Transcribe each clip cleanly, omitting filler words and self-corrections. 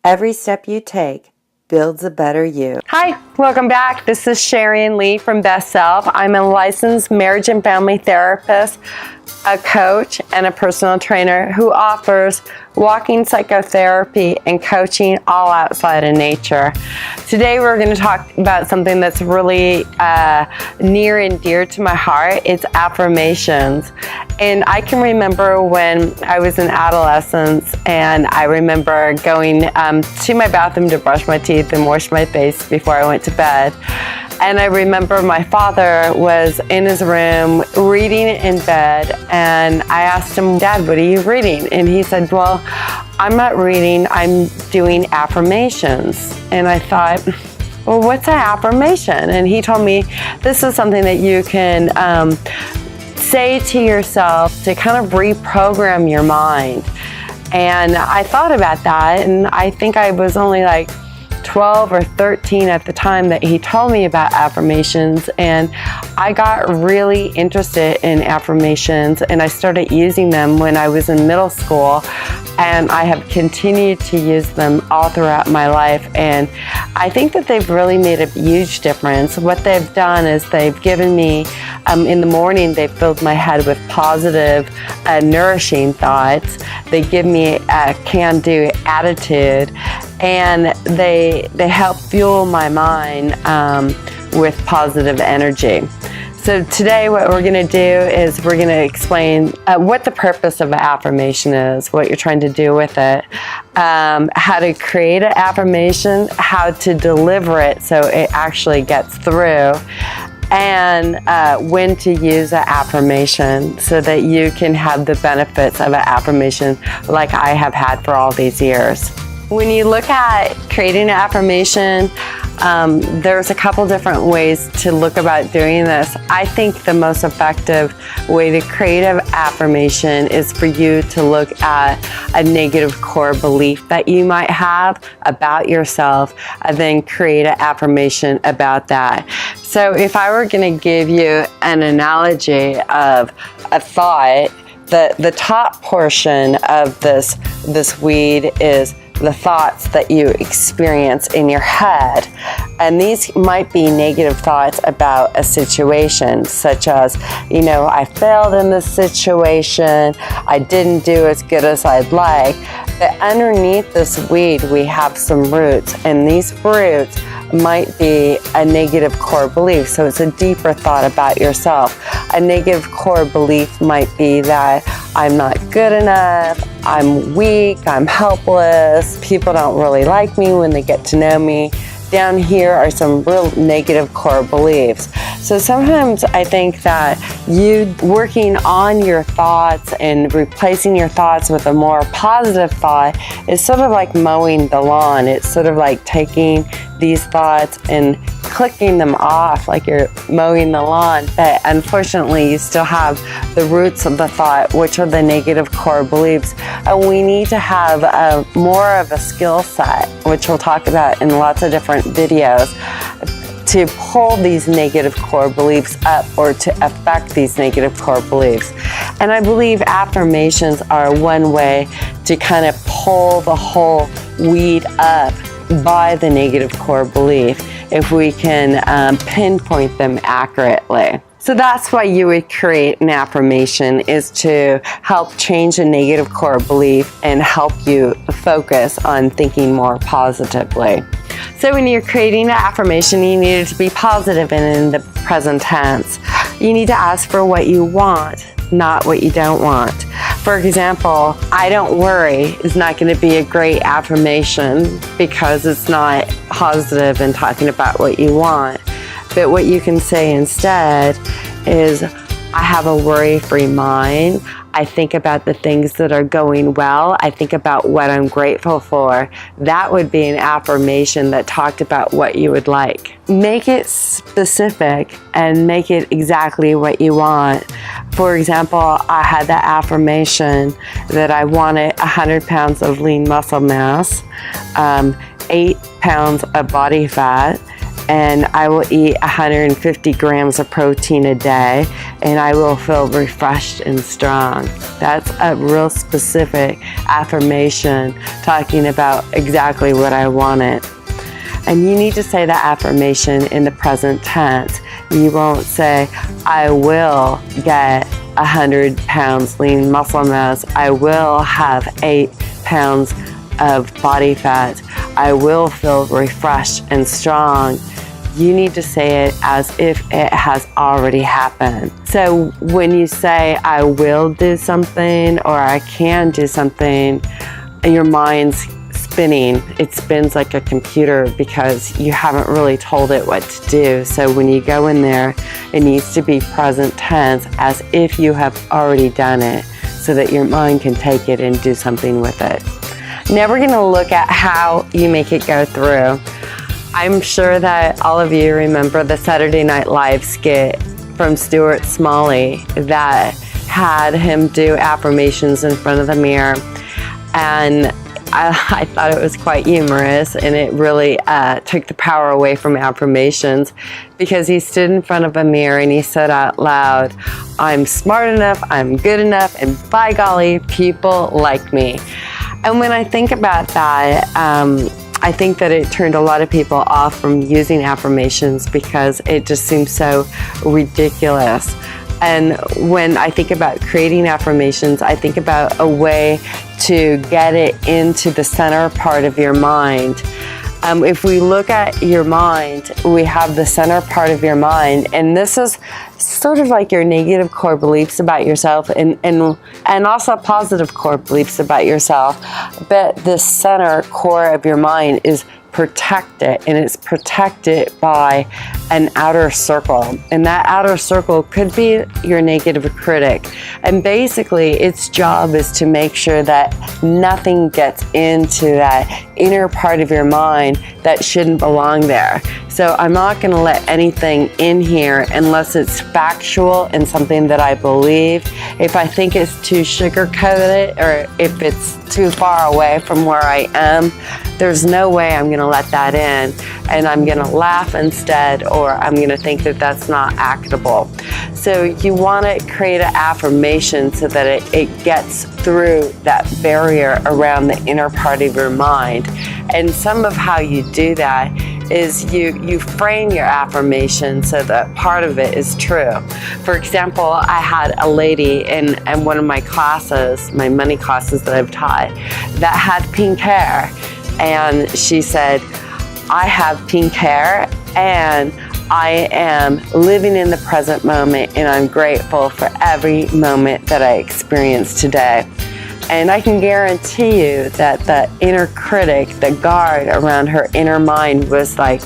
Every step you take builds a better you. Hi, welcome back. This is Sherry Lee from Best Self. I'm a licensed marriage and family therapist, a coach, and a personal trainer who offers walking psychotherapy and coaching all outside of nature. Today we're going to talk about something that's really near and dear to my heart. It's affirmations. And I can remember when I was in adolescence, and I remember going to my bathroom to brush my teeth and wash my face before I went to bed. And I remember my father was in his room reading in bed, and I asked him, "Dad, what are you reading?" And he said, "Well, I'm not reading, I'm doing affirmations." And I thought, well, what's an affirmation? And he told me this is something that you can say to yourself to kind of reprogram your mind. And I thought about that, and I think I was only like 12 or 13 at the time that he told me about affirmations, and I got really interested in affirmations, and I started using them when I was in middle school, and I have continued to use them all throughout my life. And I think that they've really made a huge difference. What they've done is they've given me, in the morning, they filled my head with positive, nourishing thoughts. They give me a can-do attitude, and they help fuel my mind with positive energy. So today what we're going to do is we're going to explain what the purpose of an affirmation is, what you're trying to do with it, how to create an affirmation, how to deliver it so it actually gets through, and when to use an affirmation so that you can have the benefits of an affirmation like I have had for all these years. When you look at creating an affirmation, there's a couple different ways to look about doing this. I think the most effective way to create an affirmation is for you to look at a negative core belief that you might have about yourself, and then create an affirmation about that. So if I were going to give you an analogy of a thought, the top portion of this weed is the thoughts that you experience in your head. And these might be negative thoughts about a situation, such as, I failed in this situation, I didn't do as good as I'd like. But underneath this weed, we have some roots, and these roots might be a negative core belief. So it's a deeper thought about yourself. A negative core belief might be that I'm not good enough, I'm weak, I'm helpless, people don't really like me when they get to know me. Down here are some real negative core beliefs. So sometimes I think that you working on your thoughts and replacing your thoughts with a more positive thought is sort of like mowing the lawn. It's sort of like taking these thoughts and clicking them off like you're mowing the lawn, but unfortunately you still have the roots of the thought, which are the negative core beliefs. And we need to have more of a skill set, which we'll talk about in lots of different videos, to pull these negative core beliefs up, or to affect these negative core beliefs. And I believe affirmations are one way to kind of pull the whole weed up by the negative core belief, if we can pinpoint them accurately. So that's why you would create an affirmation, is to help change a negative core belief and help you focus on thinking more positively. So when you're creating an affirmation, you need it to be positive and in the present tense. You need to ask for what you want, not what you don't want. For example, I don't worry is not going to be a great affirmation because it's not positive and talking about what you want. But what you can say instead is, I have a worry-free mind. I think about the things that are going well. I think about what I'm grateful for. That would be an affirmation that talked about what you would like. Make it specific and make it exactly what you want. For example, I had the affirmation that I wanted 100 pounds of lean muscle mass, 8 pounds of body fat, and I will eat 150 grams of protein a day, and I will feel refreshed and strong. That's a real specific affirmation talking about exactly what I wanted. And you need to say that affirmation in the present tense. You won't say, I will get 100 pounds lean muscle mass. I will have 8 pounds of body fat. I will feel refreshed and strong. You need to say it as if it has already happened. So when you say, I will do something or I can do something, your mind's spinning. It spins like a computer because you haven't really told it what to do. So when you go in there, it needs to be present tense as if you have already done it so that your mind can take it and do something with it. Now we're going to look at how you make it go through. I'm sure that all of you remember the Saturday Night Live skit from Stuart Smalley that had him do affirmations in front of the mirror. And I thought it was quite humorous, and it really took the power away from affirmations because he stood in front of a mirror and he said out loud, I'm smart enough, I'm good enough, and by golly, people like me. And when I think about that, I think that it turned a lot of people off from using affirmations because it just seems so ridiculous. And when I think about creating affirmations, I think about a way to get it into the center part of your mind. If we look at your mind, we have the center part of your mind, and this is sort of like your negative core beliefs about yourself and also positive core beliefs about yourself. But this center core of your mind is protected, and it's protected by an outer circle, and that outer circle could be your negative critic, and basically its job is to make sure that nothing gets into that inner part of your mind that shouldn't belong there. So I'm not going to let anything in here unless it's factual and something that I believe. If I think it's too sugar-coated or if it's too far away from where I am, there's no way I'm going to let that in, and I'm going to laugh instead, or I'm going to think that that's not actable. So you want to create an affirmation so that it gets through that barrier around the inner part of your mind. And some of how you do that is you frame your affirmation so that part of it is true. For example, I had a lady in one of my classes, my money classes that I've taught, that had pink hair. And she said, I have pink hair and I am living in the present moment, and I'm grateful for every moment that I experience today. And I can guarantee you that the inner critic, the guard around her inner mind was like,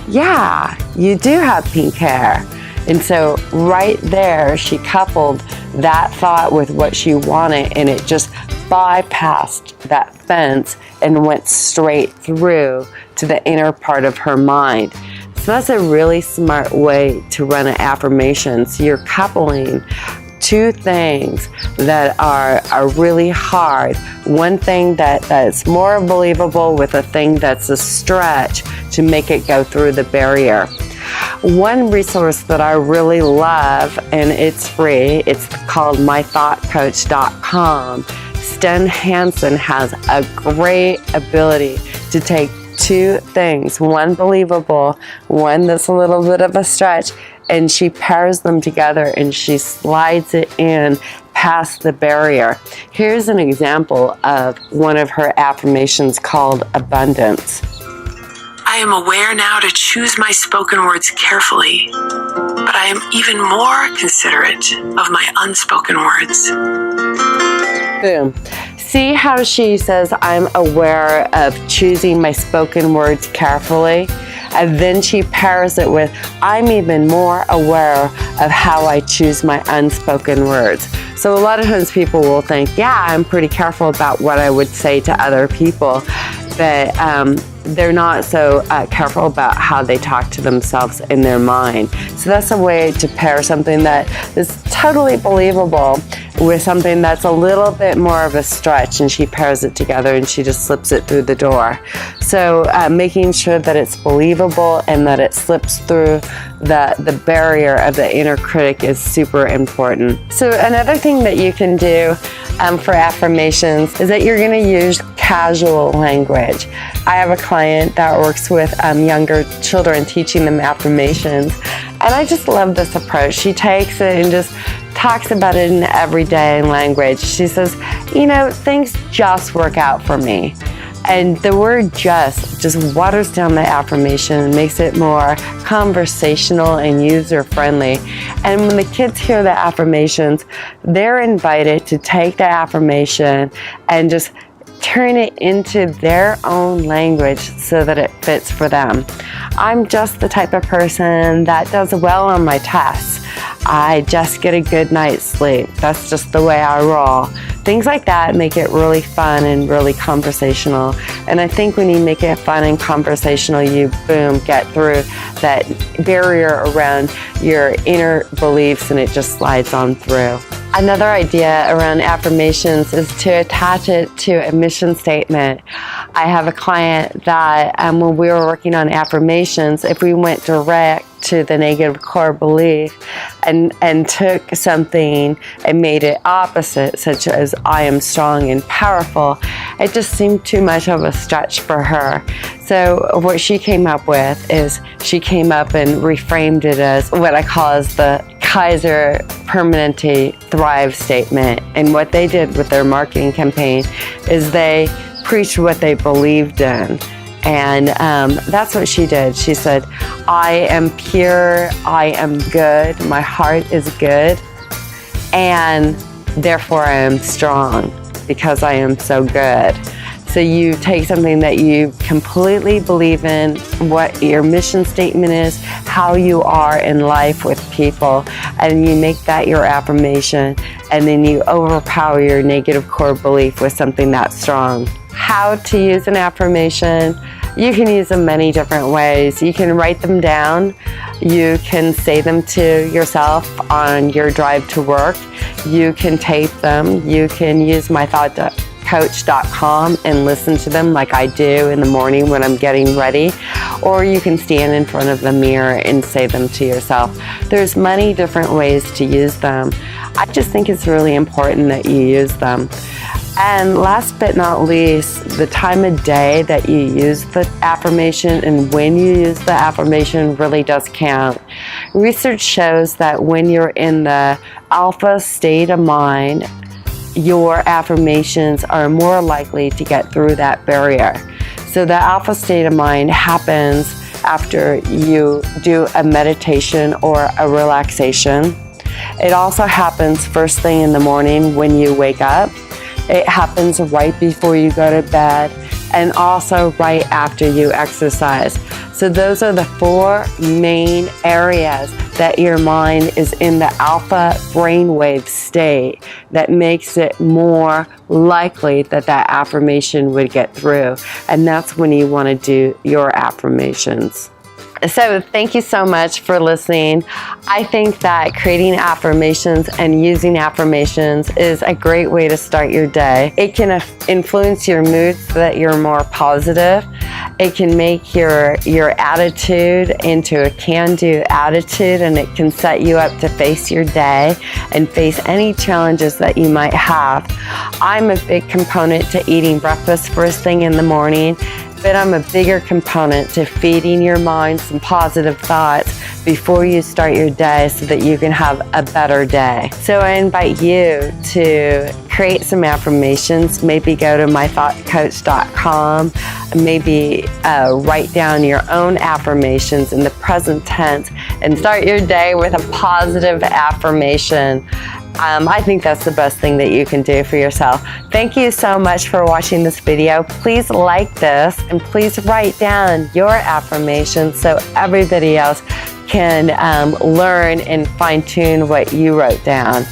yeah, you do have pink hair. And so right there, she coupled that thought with what she wanted, and it just bypassed that fence and went straight through to the inner part of her mind. So that's a really smart way to run an affirmation. So you're coupling two things that are really hard. One thing that's more believable with a thing that's a stretch to make it go through the barrier. One resource that I really love, and it's free, it's called mythoughtcoach.com. Sten Hansen has a great ability to take two things, one believable, one that's a little bit of a stretch, and she pairs them together and she slides it in past the barrier. Here's an example of one of her affirmations called abundance. I am aware now to choose my spoken words carefully, but I am even more considerate of my unspoken words. Boom. See how she says, I'm aware of choosing my spoken words carefully? And then she pairs it with, I'm even more aware of how I choose my unspoken words. So a lot of times people will think, yeah, I'm pretty careful about what I would say to other people, but they're not so careful about how they talk to themselves in their mind. So that's a way to pair something that is totally believable with something that's a little bit more of a stretch, and she pairs it together and she just slips it through the door. So making sure that it's believable and that it slips through the barrier of the inner critic is super important. So another thing that you can do for affirmations is that you're going to use casual language. I have a client that works with younger children, teaching them affirmations, and I just love this approach. She takes it and just talks about it in everyday language. She says, things just work out for me. And the word just waters down the affirmation and makes it more conversational and user-friendly. And when the kids hear the affirmations, they're invited to take the affirmation and just turn it into their own language so that it fits for them. I'm just the type of person that does well on my tests. I just get a good night's sleep. That's just the way I roll. Things like that make it really fun and really conversational. And I think when you make it fun and conversational, you, get through that barrier around your inner beliefs and it just slides on through. Another idea around affirmations is to attach it to a mission statement. I have a client that when we were working on affirmations, if we went direct to the negative core belief and took something and made it opposite, such as I am strong and powerful, it just seemed too much of a stretch for her. So what she came up with is she came up and reframed it as what I call as the Kaiser Permanente Thrive statement. And what they did with their marketing campaign is they preached what they believed in. And that's what she did. She said, I am pure, I am good, my heart is good, and therefore I am strong because I am so good. So you take something that you completely believe in, what your mission statement is, how you are in life with people, and you make that your affirmation, and then you overpower your negative core belief with something that's strong. How to use an affirmation? You can use them many different ways. You can write them down. You can say them to yourself on your drive to work. You can tape them. You can use mythoughtcoach.com and listen to them like I do in the morning when I'm getting ready. Or you can stand in front of the mirror and say them to yourself. There's many different ways to use them. I just think it's really important that you use them. And last but not least, the time of day that you use the affirmation and when you use the affirmation really does count. Research shows that when you're in the alpha state of mind, your affirmations are more likely to get through that barrier. So the alpha state of mind happens after you do a meditation or a relaxation. It also happens first thing in the morning when you wake up. It happens right before you go to bed and also right after you exercise. So those are the 4 main areas that your mind is in the alpha brainwave state that makes it more likely that that affirmation would get through. And that's when you want to do your affirmations. So thank you so much for listening. I think that creating affirmations and using affirmations is a great way to start your day. It can influence your mood so that you're more positive. It can make your attitude into a can-do attitude, and it can set you up to face your day and face any challenges that you might have. I'm a big component to eating breakfast first thing in the morning. But I'm a bigger component to feeding your mind some positive thoughts before you start your day so that you can have a better day. So I invite you to create some affirmations. Maybe go to mythoughtcoach.com. Maybe write down your own affirmations in the present tense and start your day with a positive affirmation. I think that's the best thing that you can do for yourself. Thank you so much for watching this video. Please like this and please write down your affirmations so everybody else can learn and fine-tune what you wrote down.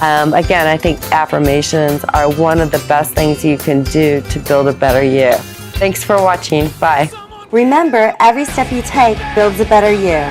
Again, I think affirmations are one of the best things you can do to build a better you. Thanks for watching. Bye. Remember, every step you take builds a better you.